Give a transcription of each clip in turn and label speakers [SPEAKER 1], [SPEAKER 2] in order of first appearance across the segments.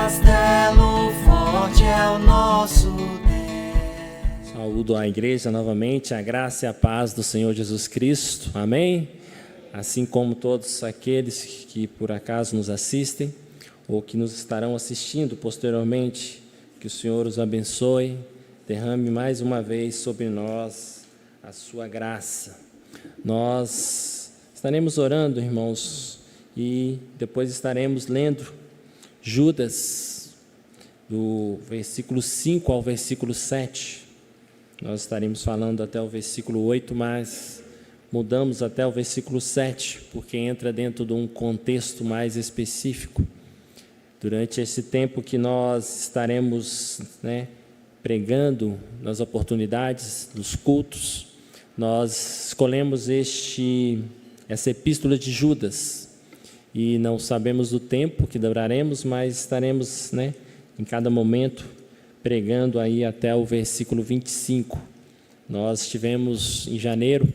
[SPEAKER 1] castelo forte é o nosso Deus.
[SPEAKER 2] Saúdo a igreja novamente, a graça e a paz do Senhor Jesus Cristo, amém? Assim como todos aqueles que por acaso nos assistem, ou que nos estarão assistindo posteriormente, que o Senhor os abençoe, derrame mais uma vez sobre nós a sua graça. Nós estaremos orando, irmãos, e depois estaremos lendo Judas, do versículo 5 ao versículo 7. Nós estaremos falando até o versículo 8, mas mudamos até o versículo 7, porque entra dentro de um contexto mais específico. Durante esse tempo que nós estaremos, pregando nas oportunidades, nos cultos, nós escolhemos essa epístola de Judas, e não sabemos o tempo que duraremos, mas estaremos, em cada momento, pregando aí até o versículo 25. Nós estivemos em janeiro,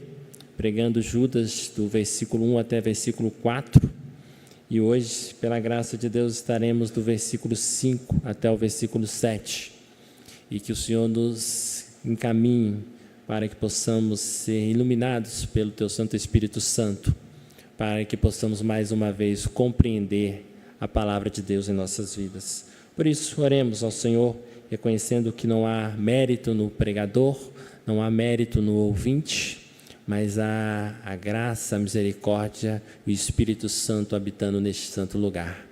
[SPEAKER 2] pregando Judas do versículo 1 até versículo 4, e hoje, pela graça de Deus, estaremos do versículo 5 até o versículo 7, e que o Senhor nos encaminhe para que possamos ser iluminados pelo Teu Santo Espírito Santo, para que possamos mais uma vez compreender a palavra de Deus em nossas vidas. Por isso, oremos ao Senhor, reconhecendo que não há mérito no pregador, não há mérito no ouvinte, mas há a graça, a misericórdia, o Espírito Santo habitando neste santo lugar.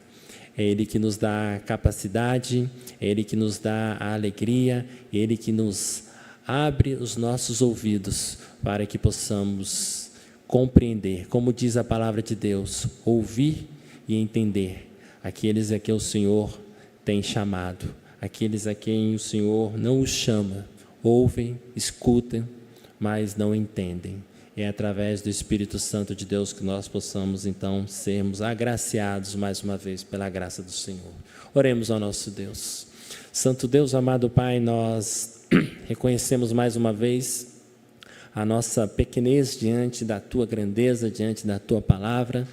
[SPEAKER 2] É Ele que nos dá a capacidade, é Ele que nos dá a alegria, é Ele que nos abre os nossos ouvidos para que possamos compreender, como diz a palavra de Deus, ouvir e entender aqueles a quem o Senhor tem chamado, aqueles a quem o Senhor não os chama, ouvem, escutam, mas não entendem. É através do Espírito Santo de Deus que nós possamos, então, sermos agraciados mais uma vez pela graça do Senhor. Oremos ao nosso Deus. Santo Deus, amado Pai, nós reconhecemos mais uma vez a nossa pequenez diante da Tua grandeza, diante da Tua palavra,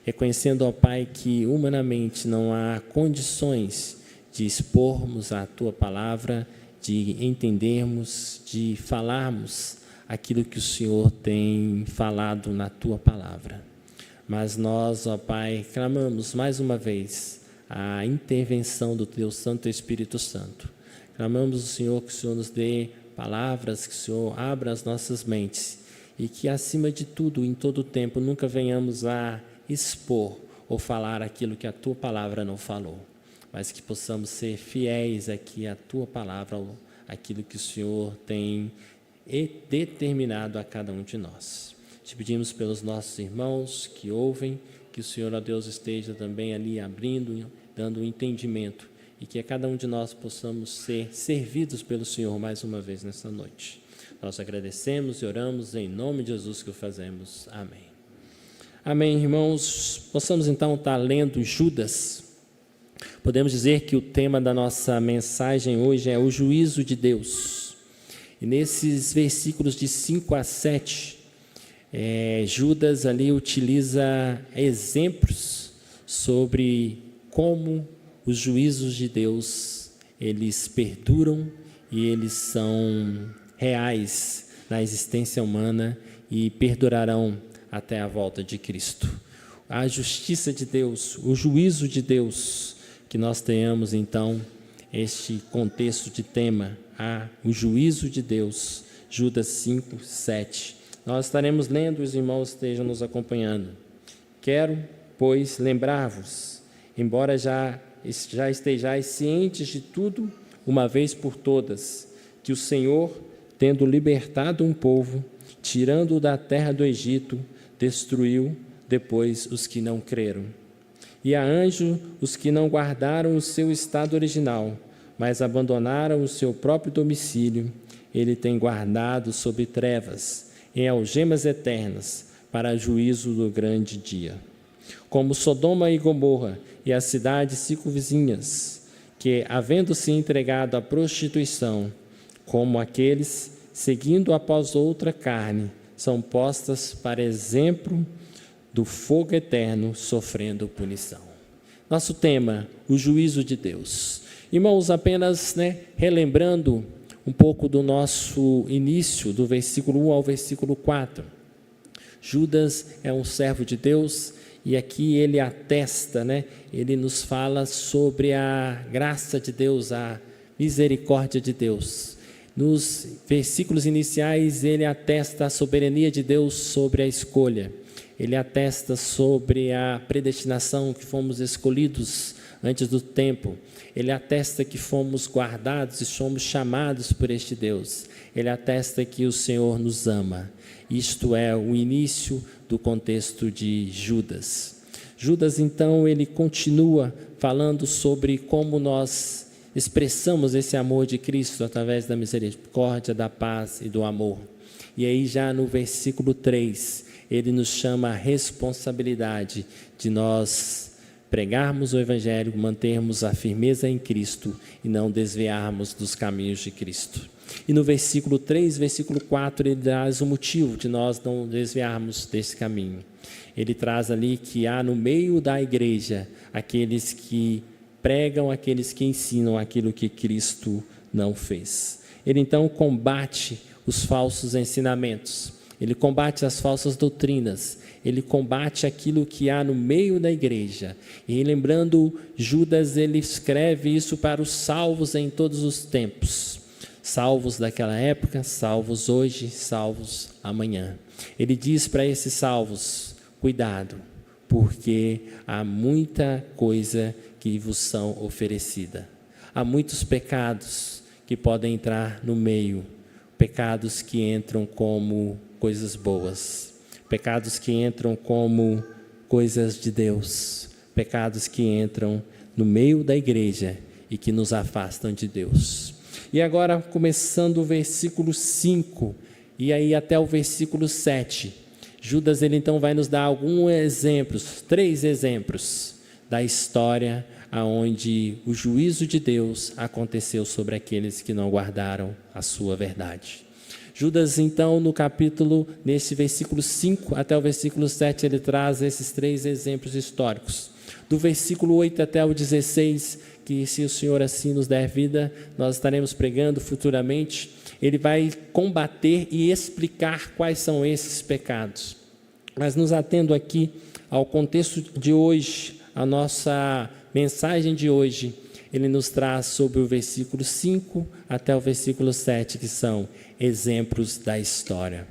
[SPEAKER 2] reconhecendo, ó Pai, que humanamente não há condições de expormos a Tua palavra, de entendermos, de falarmos aquilo que o Senhor tem falado na Tua palavra. Mas nós, ó Pai, clamamos mais uma vez a intervenção do Teu Santo Espírito Santo. Clamamos, Senhor, que o Senhor nos dê palavras, que o Senhor abra as nossas mentes e que, acima de tudo, em todo o tempo, nunca venhamos a expor ou falar aquilo que a Tua palavra não falou, mas que possamos ser fiéis aqui à Tua palavra, aquilo que o Senhor tem determinado a cada um de nós. Te pedimos pelos nossos irmãos que ouvem, que o Senhor, ó Deus, esteja também ali abrindo, dando um entendimento, e que a cada um de nós possamos ser servidos pelo Senhor mais uma vez nessa noite. Nós agradecemos e oramos em nome de Jesus que o fazemos. Amém. Amém, irmãos. Possamos então estar lendo Judas. Podemos dizer que o tema da nossa mensagem hoje é o juízo de Deus. E nesses versículos de 5 a 7, Judas ali utiliza exemplos sobre como os juízos de Deus, eles perduram e eles são reais na existência humana e perdurarão até a volta de Cristo. A justiça de Deus, o juízo de Deus, que nós tenhamos então este contexto de tema, o juízo de Deus, Judas 5, 7. Nós estaremos lendo, os irmãos estejam nos acompanhando. Quero, pois, lembrar-vos, embora já estejais cientes de tudo, uma vez por todas, que o Senhor, tendo libertado um povo, tirando-o da terra do Egito, destruiu depois os que não creram. E a anjo os que não guardaram o seu estado original, mas abandonaram o seu próprio domicílio, ele tem guardado sob trevas, em algemas eternas, para juízo do grande dia. Como Sodoma e Gomorra e as cidades circunvizinhas, que, havendo-se entregado à prostituição, como aqueles, seguindo após outra carne, são postas para exemplo do fogo eterno, sofrendo punição. nosso tema, o juízo de Deus. Irmãos, apenas relembrando um pouco do nosso início, do versículo 1 ao versículo 4. Judas é um servo de Deus e aqui ele atesta, ele nos fala sobre a graça de Deus, a misericórdia de Deus. Nos versículos iniciais ele atesta a soberania de Deus sobre a escolha. Ele atesta sobre a predestinação, que fomos escolhidos antes do tempo. Ele atesta que fomos guardados e somos chamados por este Deus. Ele atesta que o Senhor nos ama. Isto é o início do contexto de Judas. Judas, então, ele continua falando sobre como nós expressamos esse amor de Cristo através da misericórdia, da paz e do amor. E aí já no versículo 3, ele nos chama a responsabilidade de nós pregarmos o Evangelho, mantermos a firmeza em Cristo e não desviarmos dos caminhos de Cristo. E no versículo 3, versículo 4, ele traz o motivo de nós não desviarmos desse caminho. Ele traz ali que há no meio da igreja aqueles que pregam, aqueles que ensinam aquilo que Cristo não fez. Ele então combate os falsos ensinamentos, ele combate as falsas doutrinas, ele combate aquilo que há no meio da igreja. E lembrando, Judas, ele escreve isso para os salvos em todos os tempos. Salvos daquela época, salvos hoje, salvos amanhã. Ele diz para esses salvos, cuidado, porque há muita coisa que vos são oferecida. Há muitos pecados que podem entrar no meio, pecados que entram como coisas boas, pecados que entram como coisas de Deus, pecados que entram no meio da igreja e que nos afastam de Deus. E agora, começando o versículo 5, e aí até o versículo 7, Judas, ele então vai nos dar alguns exemplos, 3 exemplos, da história aonde o juízo de Deus aconteceu sobre aqueles que não guardaram a sua verdade. Judas, então, nesse versículo 5 até o versículo 7, ele traz esses 3 exemplos históricos. Do versículo 8 até o 16, que se o Senhor assim nos der vida, nós estaremos pregando futuramente, ele vai combater e explicar quais são esses pecados. Mas nos atendo aqui ao contexto de hoje, a nossa mensagem de hoje, ele nos traz sobre o versículo 5 até o versículo 7, que são exemplos da história.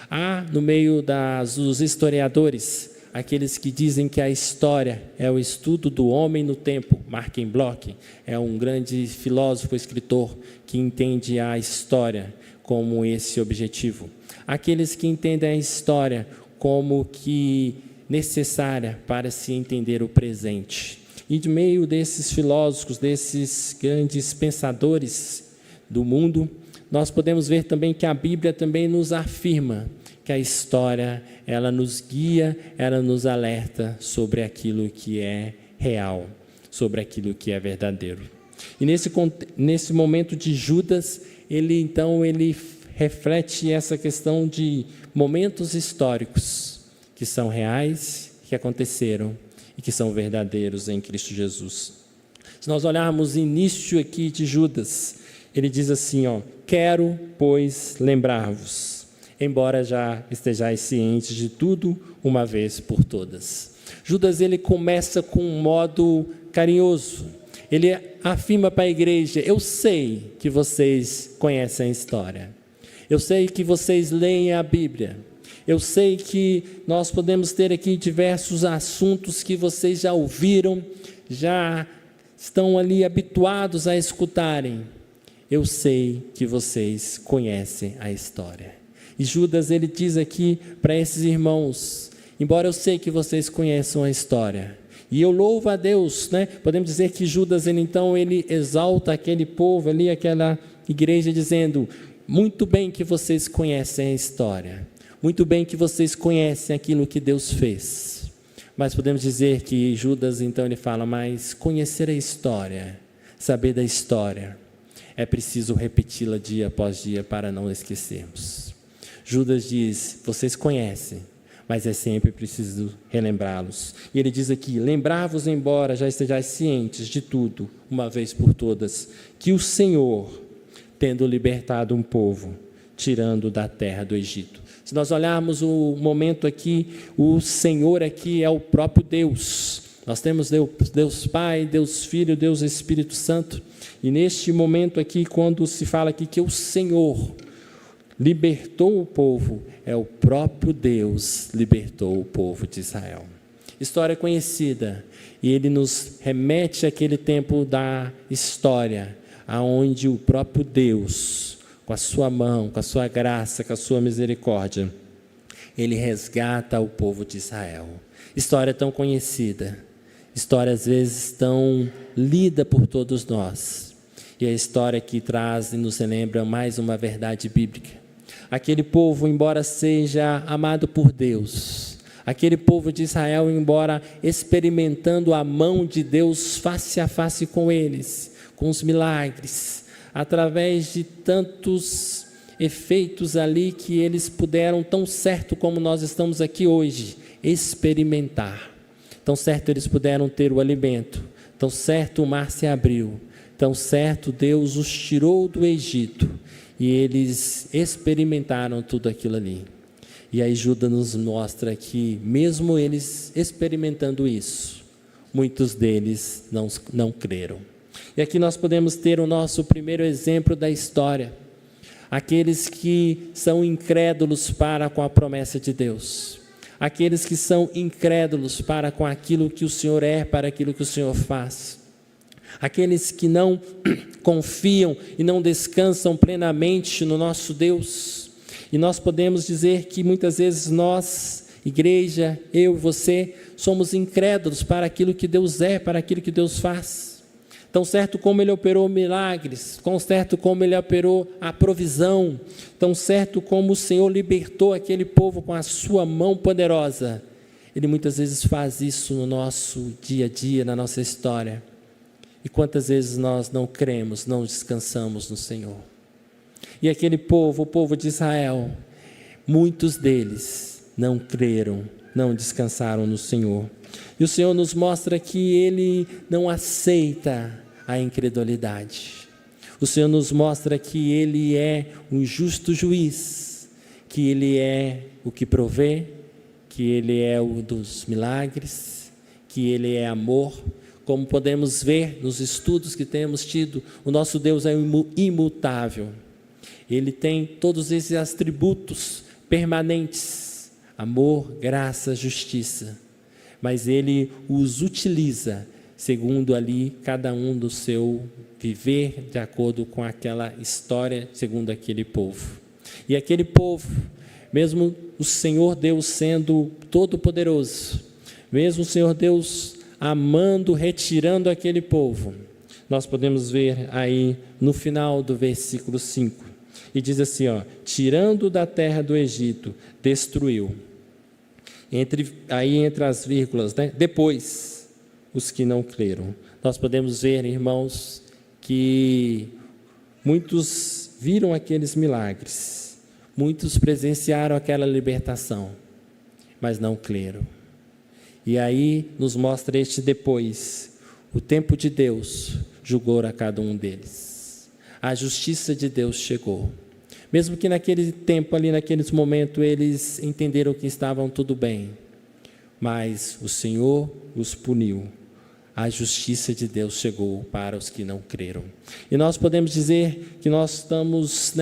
[SPEAKER 2] Há no meio dos historiadores, aqueles que dizem que a história é o estudo do homem no tempo. Mark Bloch é um grande filósofo, escritor, que entende a história como esse objetivo. Aqueles que entendem a história como que necessária para se entender o presente. E de meio desses filósofos, desses grandes pensadores do mundo, nós podemos ver também que a Bíblia também nos afirma que a história, ela nos guia, ela nos alerta sobre aquilo que é real, sobre aquilo que é verdadeiro. E nesse momento de Judas, ele reflete essa questão de momentos históricos que são reais, que aconteceram e que são verdadeiros em Cristo Jesus. Se nós olharmos o início aqui de Judas, ele diz assim, quero, pois, lembrar-vos, embora já estejais cientes de tudo uma vez por todas. Judas, ele começa com um modo carinhoso. Ele afirma para a igreja, eu sei que vocês conhecem a história. Eu sei que vocês leem a Bíblia. Eu sei que nós podemos ter aqui diversos assuntos que vocês já ouviram, já estão ali habituados a escutarem. Eu sei que vocês conhecem a história. E Judas, ele diz aqui para esses irmãos, embora eu sei que vocês conheçam a história, e eu louvo a Deus, Podemos dizer que Judas, ele exalta aquele povo ali, aquela igreja, dizendo, muito bem que vocês conhecem a história, muito bem que vocês conhecem aquilo que Deus fez. Mas podemos dizer que Judas, então, ele fala, mas conhecer a história, saber da história, é preciso repeti-la dia após dia para não esquecermos. Judas diz, vocês conhecem, mas é sempre preciso relembrá-los. E ele diz aqui: lembrar-vos, embora já estejais cientes de tudo, uma vez por todas, que o Senhor, tendo libertado um povo, tirando da terra do Egito. Se nós olharmos o momento aqui, o Senhor aqui é o próprio Deus. Nós temos Deus Pai, Deus Filho, Deus Espírito Santo. E neste momento aqui, quando se fala aqui que o Senhor libertou o povo, é o próprio Deus libertou o povo de Israel. História conhecida, e ele nos remete àquele tempo da história, aonde o próprio Deus, com a sua mão, com a sua graça, com a sua misericórdia, ele resgata o povo de Israel. História tão conhecida, história às vezes tão lida por todos nós, e a história que traz e nos lembra mais uma verdade bíblica. Aquele povo, embora seja amado por Deus, aquele povo de Israel, embora experimentando a mão de Deus face a face com eles, com os milagres, através de tantos efeitos ali que eles puderam, tão certo como nós estamos aqui hoje, experimentar. Tão certo eles puderam ter o alimento, tão certo o mar se abriu, tão certo Deus os tirou do Egito, e eles experimentaram tudo aquilo ali. E aí Judas nos mostra que, mesmo eles experimentando isso, muitos deles não creram. E aqui nós podemos ter o nosso primeiro exemplo da história. Aqueles que são incrédulos para com a promessa de Deus. Aqueles que são incrédulos para com aquilo que o Senhor é, para aquilo que o Senhor faz. Aqueles que não confiam e não descansam plenamente no nosso Deus. E nós podemos dizer que muitas vezes nós, igreja, eu e você, somos incrédulos para aquilo que Deus é, para aquilo que Deus faz. Tão certo como Ele operou milagres, tão certo como Ele operou a provisão, tão certo como o Senhor libertou aquele povo com a sua mão poderosa, Ele muitas vezes faz isso no nosso dia a dia, na nossa história. E quantas vezes nós não cremos, não descansamos no Senhor. E aquele povo, o povo de Israel, muitos deles não creram, não descansaram no Senhor. E o Senhor nos mostra que Ele não aceita a incredulidade. O Senhor nos mostra que Ele é um justo juiz, que Ele é o que provê, que Ele é o dos milagres, que Ele é amor. Como podemos ver nos estudos que temos tido, o nosso Deus é imutável. Ele tem todos esses atributos permanentes: amor, graça, justiça. Mas Ele os utiliza segundo ali cada um do seu viver, de acordo com aquela história, segundo aquele povo. E aquele povo, mesmo o Senhor Deus sendo todo-poderoso, mesmo o Senhor Deus amando, retirando aquele povo, nós podemos ver aí no final do versículo 5, e diz assim, tirando da terra do Egito, destruiu. Entre as vírgulas, né? Depois, os que não creram. Nós podemos ver, irmãos, que muitos viram aqueles milagres, muitos presenciaram aquela libertação, mas não creram. E aí nos mostra este depois, o tempo de Deus julgou a cada um deles. A justiça de Deus chegou. Mesmo que naquele tempo ali, naqueles momentos, eles entenderam que estavam tudo bem, mas o Senhor os puniu. A justiça de Deus chegou para os que não creram. E nós podemos dizer que nós estamos,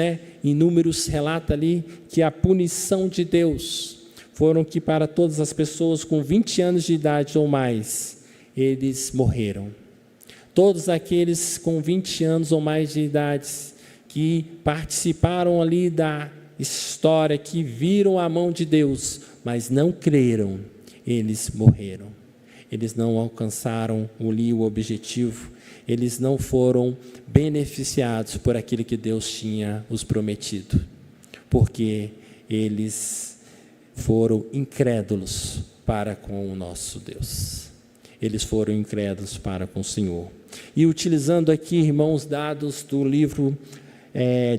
[SPEAKER 2] em Números relata ali que a punição de Deus foram que para todas as pessoas com 20 anos de idade ou mais, eles morreram. Todos aqueles com 20 anos ou mais de idade que participaram ali da história, que viram a mão de Deus, mas não creram, eles morreram. Eles não alcançaram o objetivo, eles não foram beneficiados por aquilo que Deus tinha os prometido, porque eles foram incrédulos para com o nosso Deus. Eles foram incrédulos para com o Senhor. E utilizando aqui, irmãos, dados do livro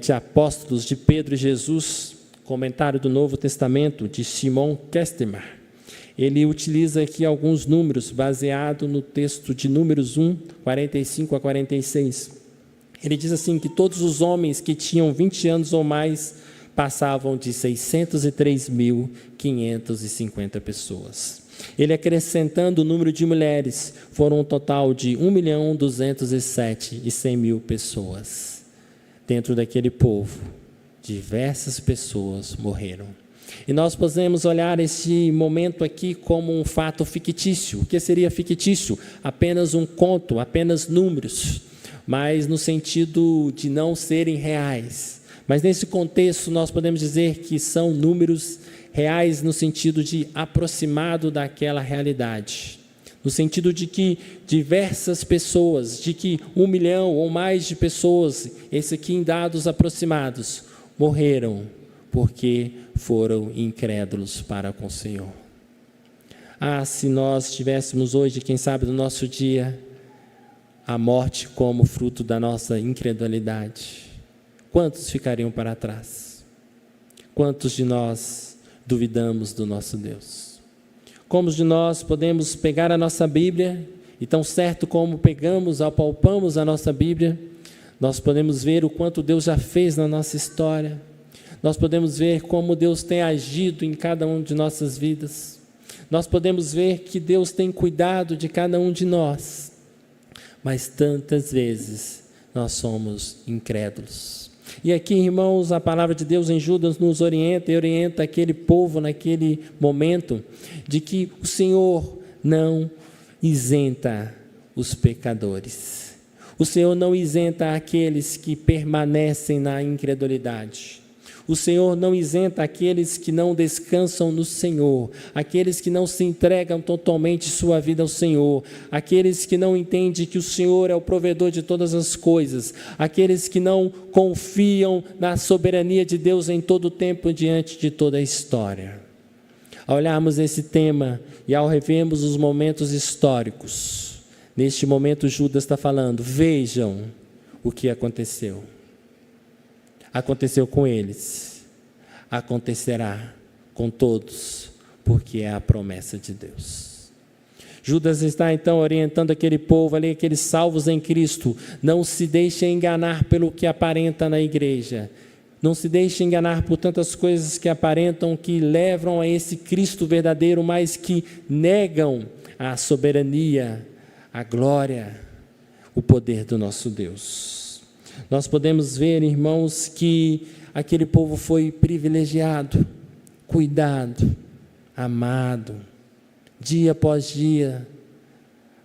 [SPEAKER 2] de Apóstolos de Pedro e Jesus, comentário do Novo Testamento de Shimon Kestemer, ele utiliza aqui alguns números baseado no texto de Números 1, 45 a 46. Ele diz assim que todos os homens que tinham 20 anos ou mais passavam de 603.550 pessoas. Ele acrescentando o número de mulheres, foram um total de 1.207.100.000 pessoas. Dentro daquele povo, diversas pessoas morreram. E nós podemos olhar esse momento aqui como um fato fictício. O que seria fictício? Apenas um conto, apenas números, mas no sentido de não serem reais. Mas nesse contexto nós podemos dizer que são números reais no sentido de aproximado daquela realidade. No sentido de que diversas pessoas, de que 1 milhão ou mais de pessoas, esse aqui em dados aproximados, morreram porque foram incrédulos para com o Senhor. Se nós tivéssemos hoje, quem sabe no nosso dia, a morte como fruto da nossa incredulidade, quantos ficariam para trás? Quantos de nós duvidamos do nosso Deus? Como de nós podemos pegar a nossa Bíblia, e tão certo como apalpamos a nossa Bíblia, nós podemos ver o quanto Deus já fez na nossa história. Nós podemos ver como Deus tem agido em cada uma de nossas vidas. Nós podemos ver que Deus tem cuidado de cada um de nós. Mas tantas vezes nós somos incrédulos. E aqui, irmãos, a palavra de Deus em Judas nos orienta e orienta aquele povo naquele momento de que o Senhor não isenta os pecadores. O Senhor não isenta aqueles que permanecem na incredulidade. O Senhor não isenta aqueles que não descansam no Senhor, aqueles que não se entregam totalmente sua vida ao Senhor, aqueles que não entendem que o Senhor é o provedor de todas as coisas, aqueles que não confiam na soberania de Deus em todo o tempo diante de toda a história. Ao olharmos esse tema e ao revermos os momentos históricos, neste momento Judas está falando, vejam o que aconteceu. Aconteceu com eles, acontecerá com todos, porque é a promessa de Deus. Judas está então orientando aquele povo ali, aqueles salvos em Cristo, não se deixem enganar pelo que aparenta na igreja, não se deixem enganar por tantas coisas que aparentam, que levam a esse Cristo verdadeiro, mas que negam a soberania, a glória, o poder do nosso Deus. Nós podemos ver, irmãos, que aquele povo foi privilegiado, cuidado, amado, dia após dia,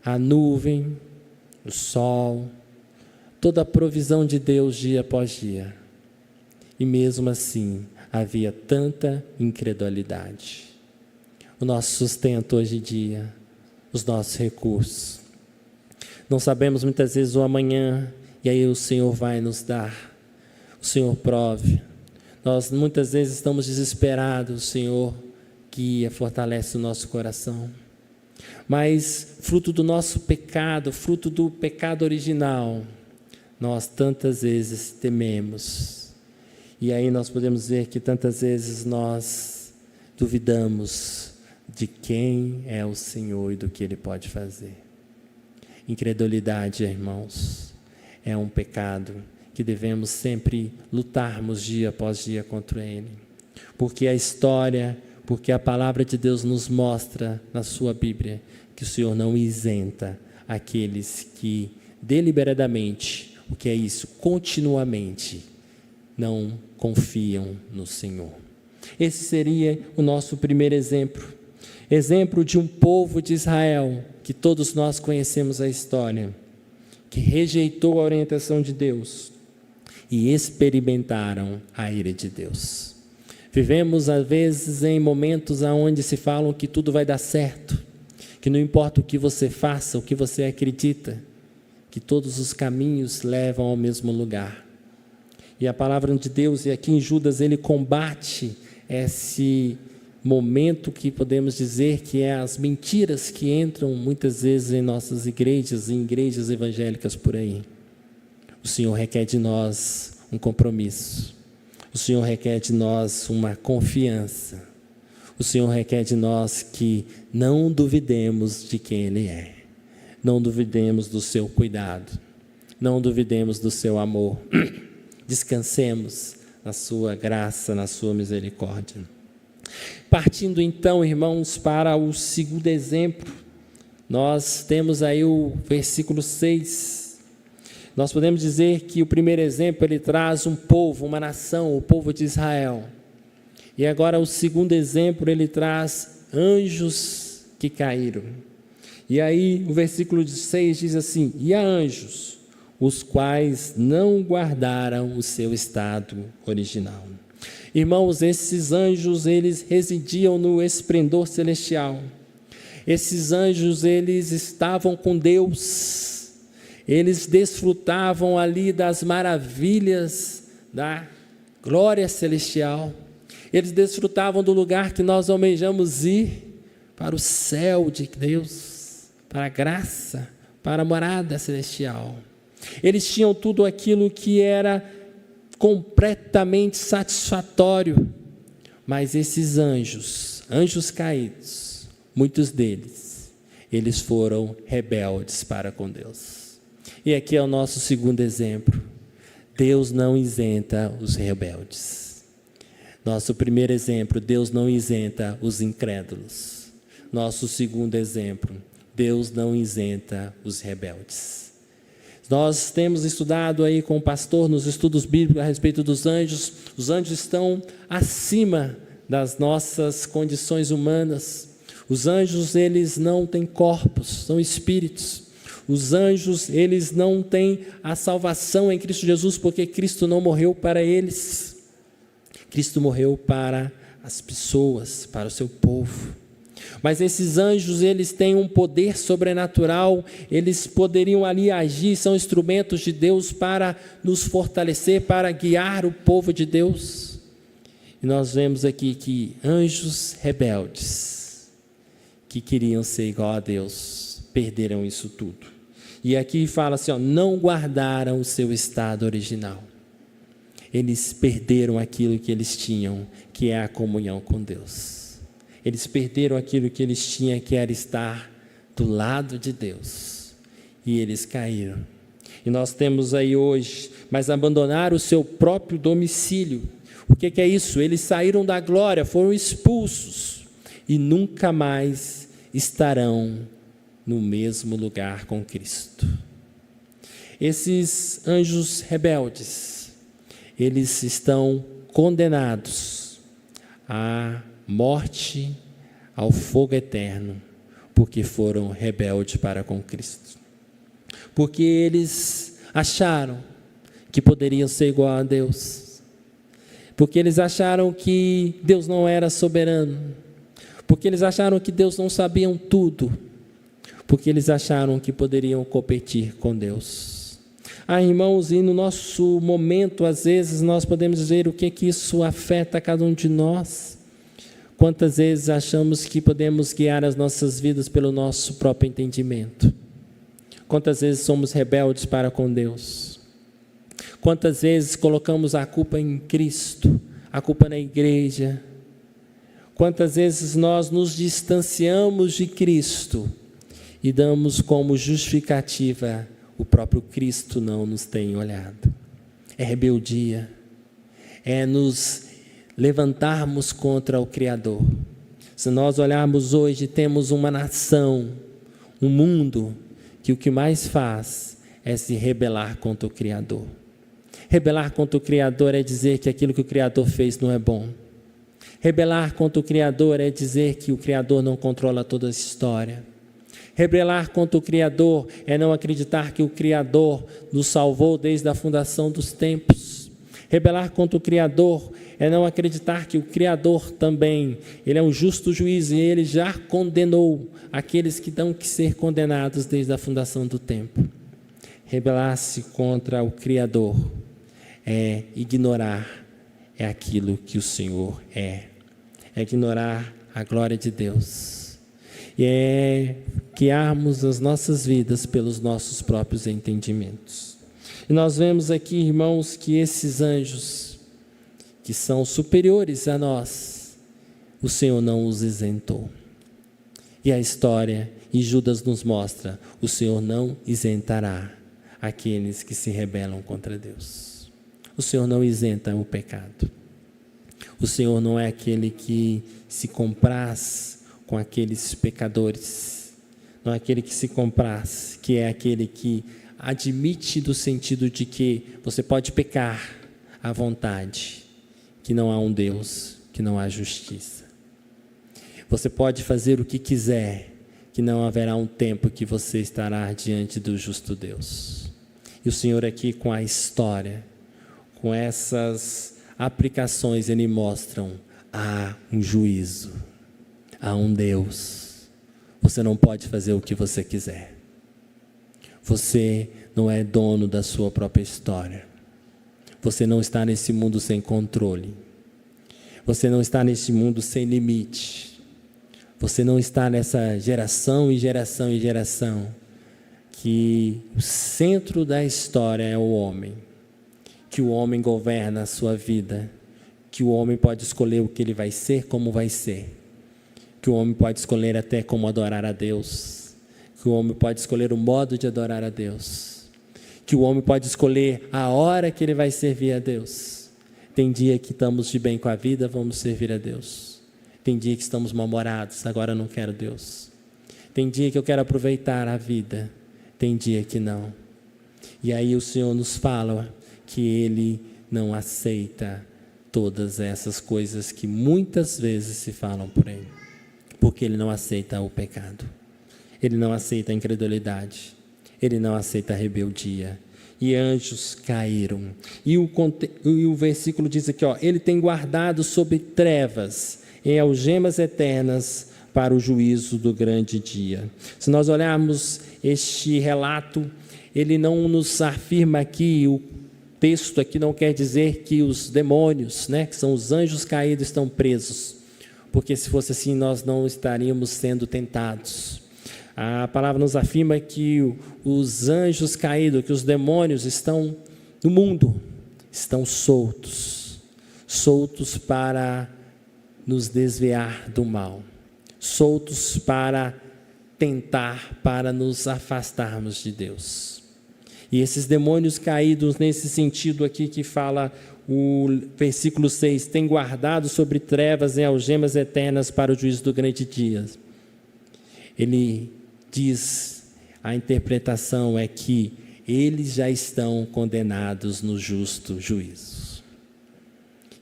[SPEAKER 2] a nuvem, o sol, toda a provisão de Deus dia após dia. E mesmo assim, havia tanta incredulidade. O nosso sustento hoje em dia, os nossos recursos. Não sabemos muitas vezes o amanhã, e aí o Senhor vai nos dar, o Senhor prove. Nós muitas vezes estamos desesperados, o Senhor guia, fortalece o nosso coração. Mas fruto do nosso pecado, fruto do pecado original, nós tantas vezes tememos. E aí nós podemos ver que tantas vezes nós duvidamos de quem é o Senhor e do que Ele pode fazer. Incredulidade, irmãos, é um pecado que devemos sempre lutarmos dia após dia contra ele. Porque a história, porque a palavra de Deus nos mostra na sua Bíblia que o Senhor não isenta aqueles que deliberadamente, o que é isso? Continuamente não confiam no Senhor. Esse seria o nosso primeiro exemplo. Exemplo de um povo de Israel, que todos nós conhecemos a história, que rejeitou a orientação de Deus e experimentaram a ira de Deus. Vivemos às vezes em momentos onde se falam que tudo vai dar certo, que não importa o que você faça, o que você acredita, que todos os caminhos levam ao mesmo lugar. E a palavra de Deus, e aqui em Judas, ele combate esse momento que podemos dizer que é as mentiras que entram muitas vezes em nossas igrejas, em igrejas evangélicas por aí. O Senhor requer de nós um compromisso. O Senhor requer de nós uma confiança. O Senhor requer de nós que não duvidemos de quem Ele é. Não duvidemos do seu cuidado. Não duvidemos do seu amor. Descansemos na sua graça, na sua misericórdia. Partindo então, irmãos, para o segundo exemplo, nós temos aí o versículo 6. Nós podemos dizer que o primeiro exemplo, ele traz um povo, uma nação, o povo de Israel. E agora o segundo exemplo, ele traz anjos que caíram. E aí o versículo 6 diz assim: e há anjos, os quais não guardaram o seu estado original. Irmãos, esses anjos, eles residiam no esplendor celestial. Esses anjos, eles estavam com Deus. Eles desfrutavam ali das maravilhas da glória celestial. Eles desfrutavam do lugar que nós almejamos ir, para o céu de Deus, para a graça, para a morada celestial. Eles tinham tudo aquilo que era completamente satisfatório, mas esses anjos caídos, muitos deles, eles foram rebeldes para com Deus. E aqui é o nosso segundo exemplo. Deus não isenta os rebeldes. Nosso primeiro exemplo, Deus não isenta os incrédulos. Nosso segundo exemplo, Deus não isenta os rebeldes. Nós temos estudado aí com o pastor nos estudos bíblicos a respeito dos anjos. Os anjos estão acima das nossas condições humanas. Os anjos, eles não têm corpos, são espíritos. Os anjos, eles não têm a salvação em Cristo Jesus, porque Cristo não morreu para eles. Cristo morreu para as pessoas, para o seu povo. Mas esses anjos, eles têm um poder sobrenatural, eles poderiam ali agir, são instrumentos de Deus para nos fortalecer, para guiar o povo de Deus. E nós vemos aqui que anjos rebeldes, que queriam ser igual a Deus, perderam isso tudo. E aqui fala assim, não guardaram o seu estado original. Eles perderam aquilo que eles tinham, que é a comunhão com Deus. Eles perderam aquilo que eles tinham, que era estar do lado de Deus. E eles caíram. E nós temos aí hoje, mas abandonaram o seu próprio domicílio. O que é isso? Eles saíram da glória, foram expulsos. E nunca mais estarão no mesmo lugar com Cristo. Esses anjos rebeldes, eles estão condenados à morte, ao fogo eterno, porque foram rebeldes para com Cristo. Porque eles acharam que poderiam ser igual a Deus. Porque eles acharam que Deus não era soberano. Porque eles acharam que Deus não sabia tudo. Porque eles acharam que poderiam competir com Deus. Irmãos, e no nosso momento, às vezes, nós podemos dizer o que isso afeta a cada um de nós. Quantas vezes achamos que podemos guiar as nossas vidas pelo nosso próprio entendimento? Quantas vezes somos rebeldes para com Deus? Quantas vezes colocamos a culpa em Cristo, a culpa na igreja? Quantas vezes nós nos distanciamos de Cristo e damos como justificativa o próprio Cristo não nos tem olhado? É rebeldia, é nos levantarmos contra o Criador. Se nós olharmos hoje, temos uma nação, um mundo, que o que mais faz é se rebelar contra o Criador. Rebelar contra o Criador é dizer que aquilo que o Criador fez não é bom. Rebelar contra o Criador é dizer que o Criador não controla toda a história. Rebelar contra o Criador é não acreditar que o Criador nos salvou desde a fundação dos tempos. Rebelar contra o Criador é não acreditar que o Criador também, Ele é um justo juiz e Ele já condenou aqueles que têm que ser condenados desde a fundação do tempo. Rebelar-se contra o Criador é ignorar aquilo que o Senhor é ignorar a glória de Deus, e é guiarmos as nossas vidas pelos nossos próprios entendimentos. E nós vemos aqui, irmãos, que esses anjos que são superiores a nós, o Senhor não os isentou. E a história, e Judas nos mostra, o Senhor não isentará aqueles que se rebelam contra Deus. O Senhor não isenta o pecado. O Senhor não é aquele que se compraz com aqueles pecadores. Não é aquele que se compraz, que é aquele que admite do sentido de que você pode pecar à vontade, que não há um Deus, que não há justiça. Você pode fazer o que quiser, que não haverá um tempo que você estará diante do justo Deus. E o Senhor aqui com a história, com essas aplicações, Ele mostra: há um juízo, há um Deus. Você não pode fazer o que você quiser. Você não é dono da sua própria história. Você não está nesse mundo sem controle. Você não está nesse mundo sem limite. Você não está nessa geração e geração e geração que o centro da história é o homem, que o homem governa a sua vida, que o homem pode escolher o que ele vai ser, como vai ser, que o homem pode escolher até como adorar a Deus, que o homem pode escolher o modo de adorar a Deus, que o homem pode escolher a hora que ele vai servir a Deus. Tem dia que estamos de bem com a vida, vamos servir a Deus. Tem dia que estamos mal-humorados, agora eu não quero Deus. Tem dia que eu quero aproveitar a vida, tem dia que não. E aí o Senhor nos fala que Ele não aceita todas essas coisas que muitas vezes se falam por Ele, porque Ele não aceita o pecado, Ele não aceita a incredulidade, Ele não aceita a rebeldia. E anjos caíram. E o versículo diz aqui, Ele tem guardado sob trevas, em algemas eternas, para o juízo do grande dia. Se nós olharmos este relato, ele não nos afirma aqui, o texto aqui não quer dizer que os demônios, que são os anjos caídos, estão presos, porque se fosse assim nós não estaríamos sendo tentados. A palavra nos afirma que os anjos caídos, que os demônios estão no mundo, estão soltos para nos desviar do mal, soltos para tentar, para nos afastarmos de Deus. E esses demônios caídos, nesse sentido aqui que fala o versículo 6, tem guardado sobre trevas e algemas eternas para o juízo do grande dia. Ele diz, a interpretação é que eles já estão condenados no justo juízo.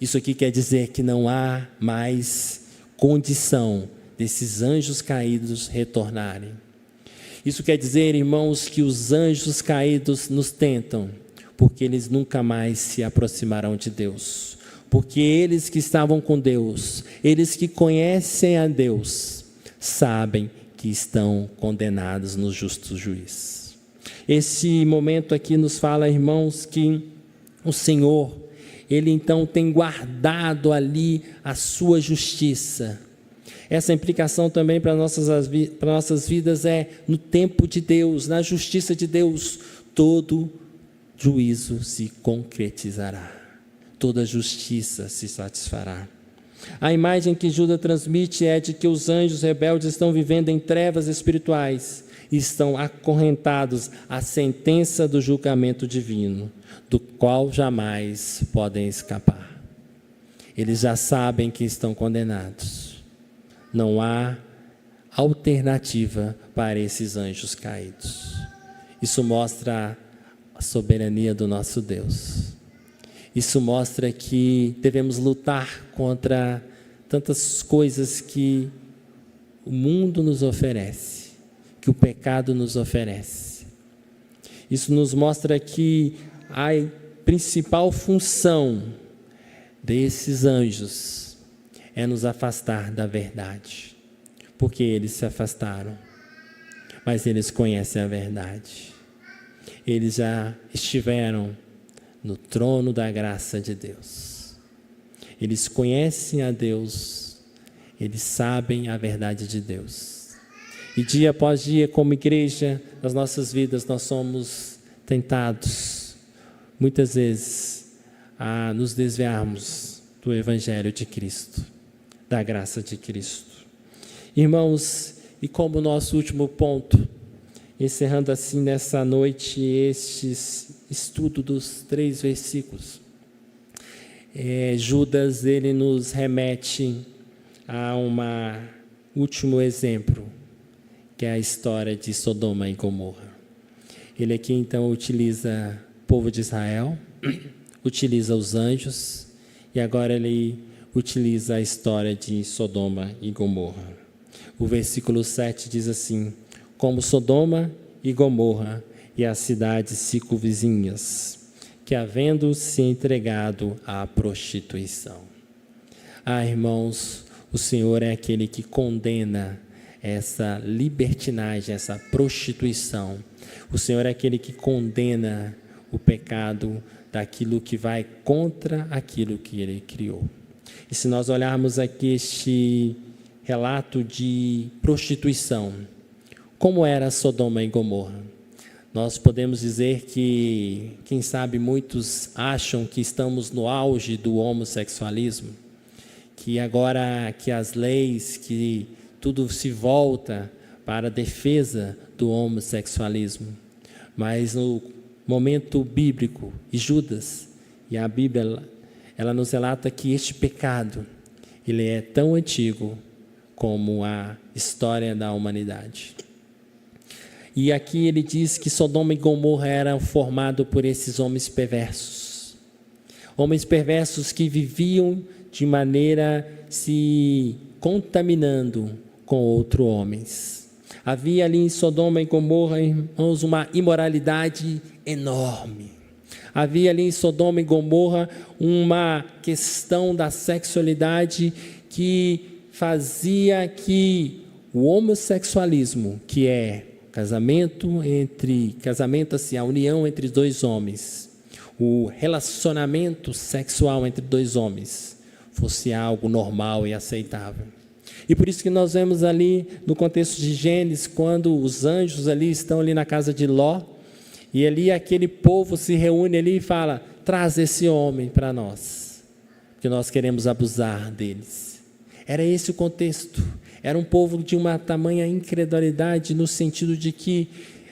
[SPEAKER 2] Isso aqui quer dizer que não há mais condição desses anjos caídos retornarem. Isso quer dizer, irmãos, que os anjos caídos nos tentam, porque eles nunca mais se aproximarão de Deus. Porque eles que estavam com Deus, eles que conhecem a Deus, sabem que estão condenados no justo juiz. Esse momento aqui nos fala, irmãos, que o Senhor, Ele então tem guardado ali a sua justiça. Essa implicação também para nossas vidas é no tempo de Deus, na justiça de Deus, todo juízo se concretizará, toda justiça se satisfará. A imagem que Judas transmite é de que os anjos rebeldes estão vivendo em trevas espirituais e estão acorrentados à sentença do julgamento divino, do qual jamais podem escapar. Eles já sabem que estão condenados. Não há alternativa para esses anjos caídos. Isso mostra a soberania do nosso Deus. Isso mostra que devemos lutar contra tantas coisas que o mundo nos oferece, que o pecado nos oferece. Isso nos mostra que a principal função desses anjos é nos afastar da verdade, porque eles se afastaram, mas eles conhecem a verdade. Eles já estiveram no trono da graça de Deus. Eles conhecem a Deus, eles sabem a verdade de Deus. E dia após dia, como igreja, nas nossas vidas, nós somos tentados, muitas vezes, a nos desviarmos do Evangelho de Cristo, da graça de Cristo. Irmãos, e como nosso último ponto, encerrando assim nessa noite este estudo dos 3 versículos, Judas, ele nos remete a um último exemplo, que é a história de Sodoma e Gomorra. Ele aqui então utiliza o povo de Israel, utiliza os anjos, e agora ele utiliza a história de Sodoma e Gomorra. O versículo 7 diz assim: como Sodoma e Gomorra e as cidades circunvizinhas, que havendo se entregado à prostituição. Irmãos, o Senhor é aquele que condena essa libertinagem, essa prostituição. O Senhor é aquele que condena o pecado daquilo que vai contra aquilo que Ele criou. E se nós olharmos aqui este relato de prostituição, como era Sodoma e Gomorra? Nós podemos dizer que, quem sabe, muitos acham que estamos no auge do homossexualismo, que agora que as leis, que tudo se volta para a defesa do homossexualismo. Mas no momento bíblico, e Judas, e a Bíblia, ela nos relata que este pecado, ele é tão antigo como a história da humanidade. E aqui ele diz que Sodoma e Gomorra eram formados por esses homens perversos. Homens perversos que viviam de maneira se contaminando com outros homens. Havia ali em Sodoma e Gomorra, irmãos, uma imoralidade enorme. Havia ali em Sodoma e Gomorra uma questão da sexualidade que fazia que o homossexualismo, que é casamento assim, a união entre 2 homens, o relacionamento sexual entre 2 homens, fosse algo normal e aceitável. E por isso que nós vemos ali no contexto de Gênesis, quando os anjos ali estão ali na casa de Ló, e ali aquele povo se reúne ali e fala: traz esse homem para nós, porque nós queremos abusar deles. Era esse o contexto. Era um povo de uma tamanha incredulidade, no sentido de que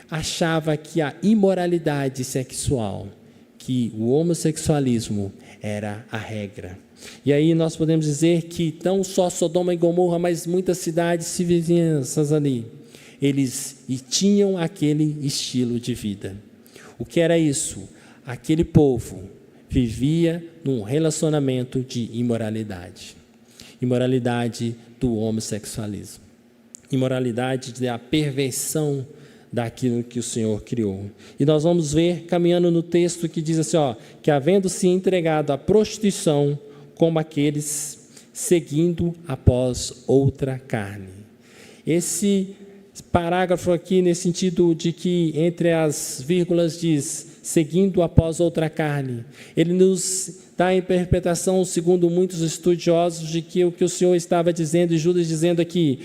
[SPEAKER 2] achava que a imoralidade sexual, que o homossexualismo era a regra. E aí nós podemos dizer que não só Sodoma e Gomorra, mas muitas cidades e vizinhanças ali, eles tinham aquele estilo de vida. O que era isso? Aquele povo vivia num relacionamento de imoralidade. Imoralidade do homossexualismo. Imoralidade da perversão daquilo que o Senhor criou. E nós vamos ver, caminhando no texto, que diz assim, que havendo se entregado à prostituição, como aqueles seguindo após outra carne. Esse parágrafo aqui, nesse sentido de que entre as vírgulas diz, seguindo após outra carne, ele nos dá a interpretação, segundo muitos estudiosos, de que o que o Senhor estava dizendo, e Judas dizendo aqui,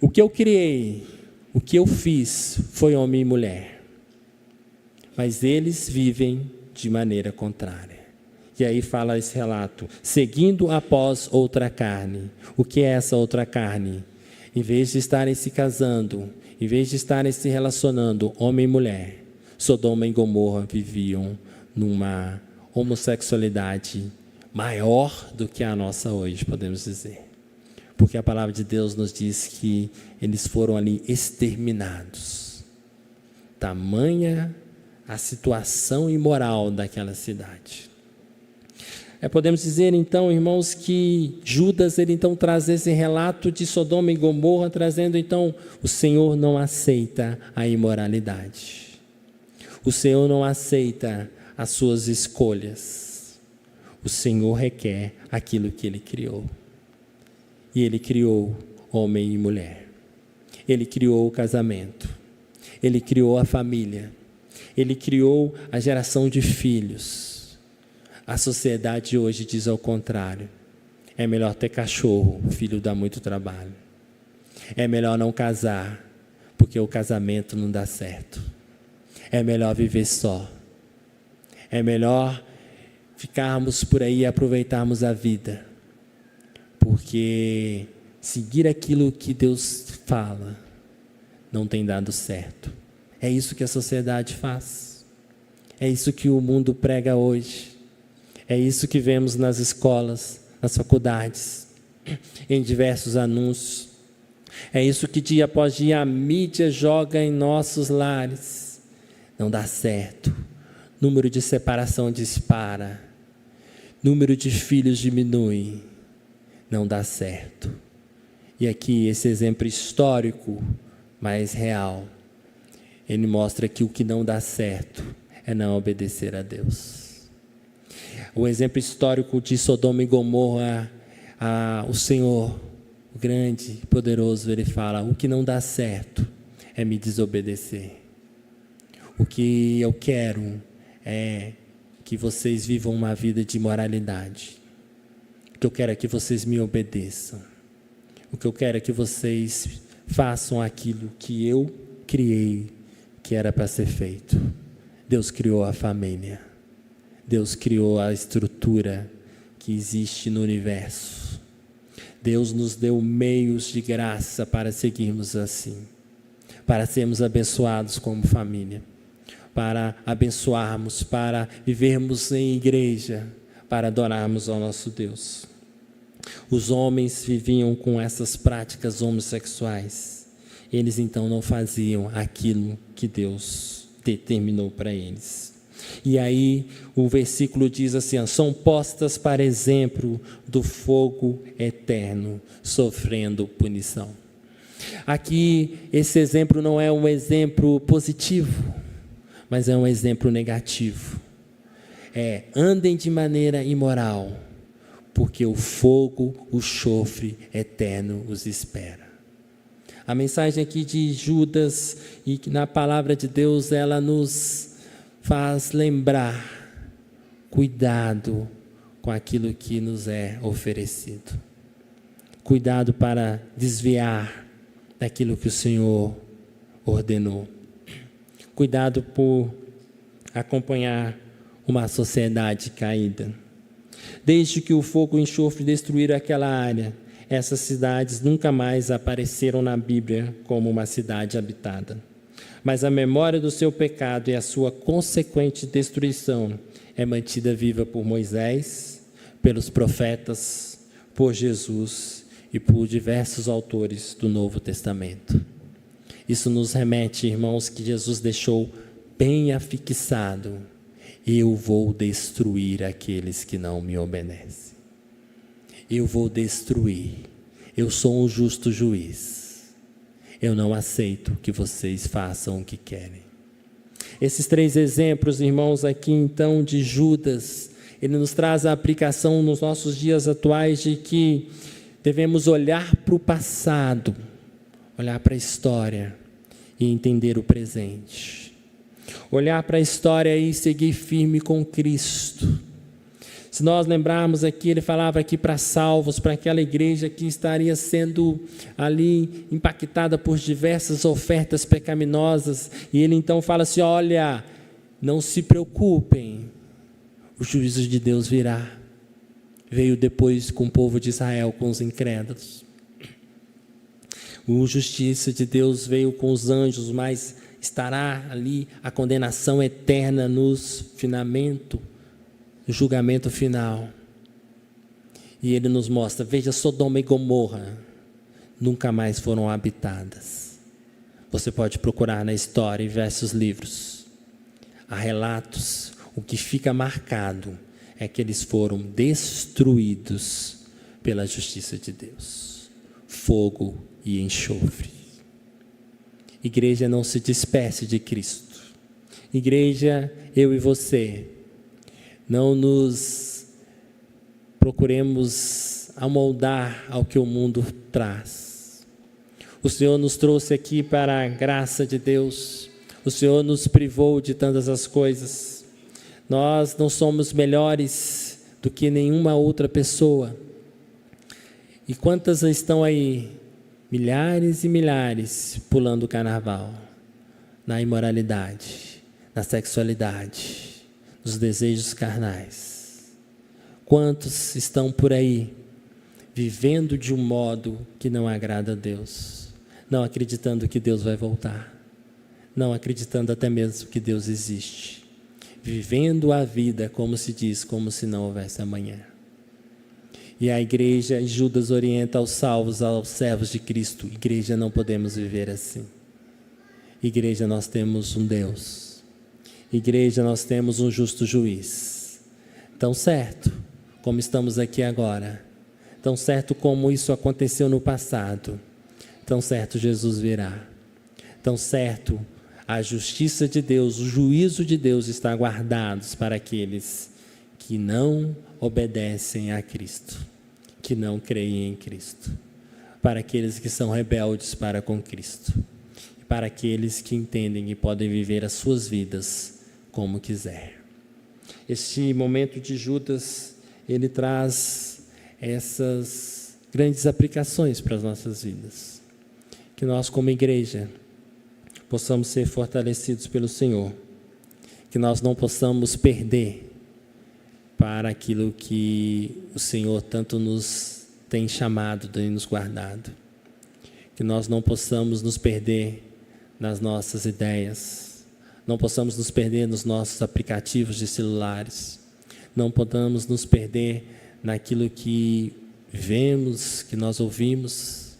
[SPEAKER 2] o que eu criei, o que eu fiz, foi homem e mulher, mas eles vivem de maneira contrária. E aí fala esse relato, seguindo após outra carne. O que é essa outra carne? Em vez de estarem se casando, em vez de estarem se relacionando, homem e mulher, Sodoma e Gomorra viviam numa homossexualidade maior do que a nossa hoje, podemos dizer. Porque a palavra de Deus nos diz que eles foram ali exterminados. Tamanha a situação imoral daquela cidade. Podemos dizer então, irmãos, que Judas, ele então traz esse relato de Sodoma e Gomorra, trazendo então, o Senhor não aceita a imoralidade. O Senhor não aceita as suas escolhas. O Senhor requer aquilo que Ele criou. E Ele criou homem e mulher. Ele criou o casamento. Ele criou a família. Ele criou a geração de filhos. A sociedade hoje diz ao contrário. É melhor ter cachorro, o filho dá muito trabalho. É melhor não casar, porque o casamento não dá certo. É melhor viver só. É melhor ficarmos por aí e aproveitarmos a vida, porque seguir aquilo que Deus fala não tem dado certo. É isso que a sociedade faz, é isso que o mundo prega hoje, é isso que vemos nas escolas, nas faculdades, em diversos anúncios. É isso que dia após dia a mídia joga em nossos lares. Não dá certo. Número de separação dispara. Número de filhos diminui. Não dá certo. E aqui esse exemplo histórico, mas real, ele mostra que o que não dá certo é não obedecer a Deus. O exemplo histórico de Sodoma e Gomorra, o Senhor, o grande, poderoso, ele fala: o que não dá certo é me desobedecer. O que eu quero é que vocês vivam uma vida de moralidade. O que eu quero é que vocês me obedeçam. O que eu quero é que vocês façam aquilo que eu criei, que era para ser feito. Deus criou a família. Deus criou a estrutura que existe no universo. Deus nos deu meios de graça para seguirmos assim, para sermos abençoados como família, para abençoarmos, para vivermos em igreja, para adorarmos ao nosso Deus. Os homens viviam com essas práticas homossexuais. Eles então não faziam aquilo que Deus determinou para eles. E aí o versículo diz assim: são postas para exemplo do fogo eterno, sofrendo punição. Aqui esse exemplo não é um exemplo positivo, mas é um exemplo negativo. Andem de maneira imoral, porque o fogo, o chofre eterno os espera. A mensagem aqui de Judas, e na palavra de Deus, ela nos faz lembrar: cuidado com aquilo que nos é oferecido. Cuidado para desviar daquilo que o Senhor ordenou. Cuidado por acompanhar uma sociedade caída. Desde que o fogo e o enxofre destruíram aquela área, essas cidades nunca mais apareceram na Bíblia como uma cidade habitada. Mas a memória do seu pecado e a sua consequente destruição é mantida viva por Moisés, pelos profetas, por Jesus e por diversos autores do Novo Testamento. Isso nos remete, irmãos, que Jesus deixou bem afixado: eu vou destruir aqueles que não me obedecem. Eu vou destruir. Eu sou um justo juiz. Eu não aceito que vocês façam o que querem. Esses 3 exemplos, irmãos, aqui então de Judas, ele nos traz a aplicação nos nossos dias atuais de que devemos olhar para o passado, olhar para a história e entender o presente. Olhar para a história e seguir firme com Cristo. Se nós lembrarmos aqui, ele falava aqui para salvos, para aquela igreja que estaria sendo ali impactada por diversas ofertas pecaminosas, e ele então fala assim: olha, não se preocupem, o juízo de Deus virá. Veio depois com o povo de Israel, com os incrédulos. A justiça de Deus veio com os anjos, mas estará ali a condenação eterna no julgamento final. E ele nos mostra: veja, Sodoma e Gomorra nunca mais foram habitadas. Você pode procurar na história, em diversos livros. Há relatos. O que fica marcado é que eles foram destruídos pela justiça de Deus. Fogo e enxofre. Igreja, não se disperse de Cristo. Igreja, eu e você, não nos procuremos amoldar ao que o mundo traz. O Senhor nos trouxe aqui para a graça de Deus. O Senhor nos privou de tantas as coisas. Nós não somos melhores do que nenhuma outra pessoa. E quantas estão aí? Milhares e milhares pulando o carnaval, na imoralidade, na sexualidade, nos desejos carnais. Quantos estão por aí vivendo de um modo que não agrada a Deus, não acreditando que Deus vai voltar, não acreditando até mesmo que Deus existe, vivendo a vida como se diz, como se não houvesse amanhã. E a igreja, Judas orienta aos salvos, aos servos de Cristo: igreja, não podemos viver assim. Igreja, nós temos um Deus. Igreja, nós temos um justo juiz. Tão certo como estamos aqui agora, tão certo como isso aconteceu no passado, tão certo Jesus virá. Tão certo a justiça de Deus, o juízo de Deus está guardados para aqueles que não obedecem a Cristo, que não creem em Cristo, para aqueles que são rebeldes para com Cristo, para aqueles que entendem que podem viver as suas vidas como quiser. Este momento de Judas, ele traz essas grandes aplicações para as nossas vidas, que nós como igreja possamos ser fortalecidos pelo Senhor, que nós não possamos perder para aquilo que o Senhor tanto nos tem chamado e nos guardado, que nós não possamos nos perder nas nossas ideias, não possamos nos perder nos nossos aplicativos de celulares, não podamos nos perder naquilo que vemos, que nós ouvimos,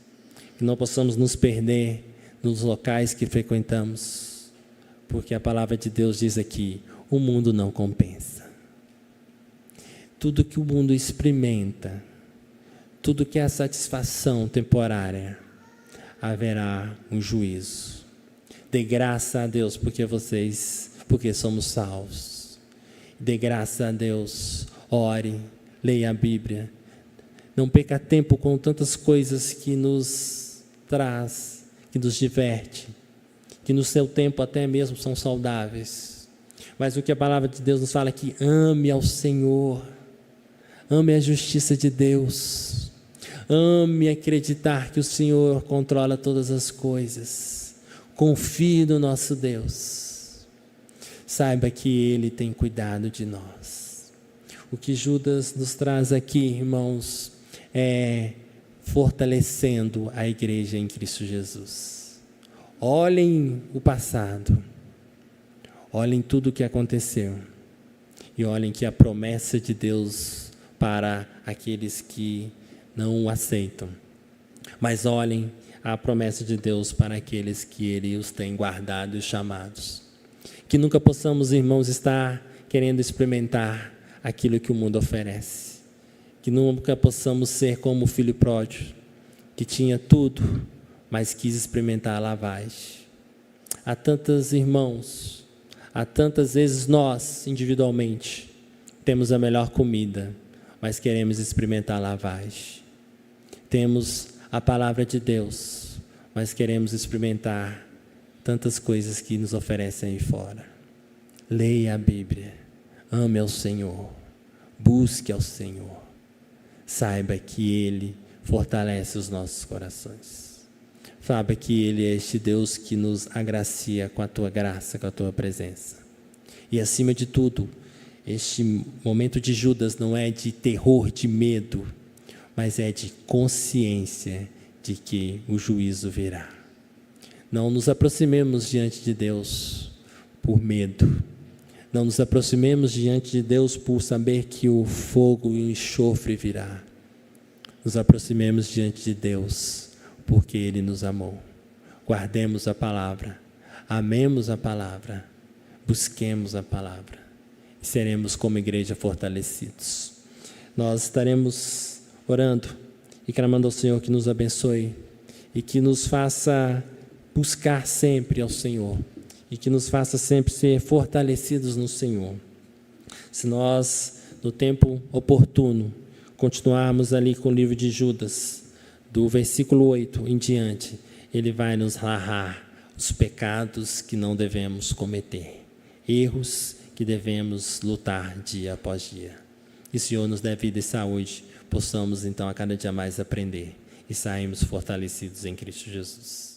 [SPEAKER 2] que não possamos nos perder nos locais que frequentamos, porque a palavra de Deus diz aqui: o mundo não compensa. Tudo que o mundo experimenta, tudo que é satisfação temporária, haverá um juízo. Dê graça a Deus porque somos salvos. Dê graça a Deus, ore, leia a Bíblia. Não perca tempo com tantas coisas que nos traz, que nos diverte, que no seu tempo até mesmo são saudáveis. Mas o que a palavra de Deus nos fala é que ame ao Senhor, ame a justiça de Deus, ame acreditar que o Senhor controla todas as coisas, confie no nosso Deus, saiba que Ele tem cuidado de nós. O que Judas nos traz aqui, irmãos, é fortalecendo a igreja em Cristo Jesus. Olhem o passado, olhem tudo o que aconteceu e olhem que a promessa de Deus para aqueles que não o aceitam, mas olhem a promessa de Deus para aqueles que Ele os tem guardado e chamados. Que nunca possamos, irmãos, estar querendo experimentar aquilo que o mundo oferece. Que nunca possamos ser como o filho pródigo, que tinha tudo, mas quis experimentar a lavagem. Há tantos irmãos, há tantas vezes nós, individualmente, temos a melhor comida, mas queremos experimentar a lavagem. Temos a palavra de Deus, mas queremos experimentar tantas coisas que nos oferecem aí fora. Leia a Bíblia, ame ao Senhor, busque ao Senhor. Saiba que Ele fortalece os nossos corações. Saiba que Ele é este Deus que nos agracia com a Tua graça, com a Tua presença. E acima de tudo, este momento de Judas não é de terror, de medo, mas é de consciência de que o juízo virá. Não nos aproximemos diante de Deus por medo. Não nos aproximemos diante de Deus por saber que o fogo e o enxofre virá. Nos aproximemos diante de Deus porque Ele nos amou. Guardemos a palavra, amemos a palavra, busquemos a palavra e seremos como igreja fortalecidos. Nós estaremos orando e clamando ao Senhor que nos abençoe e que nos faça buscar sempre ao Senhor e que nos faça sempre ser fortalecidos no Senhor. Se nós, no tempo oportuno, continuarmos ali com o livro de Judas, do versículo 8 em diante, ele vai nos narrar os pecados que não devemos cometer, erros que devemos lutar dia após dia. E o Senhor nos dê vida e saúde, possamos então a cada dia mais aprender e sairmos fortalecidos em Cristo Jesus.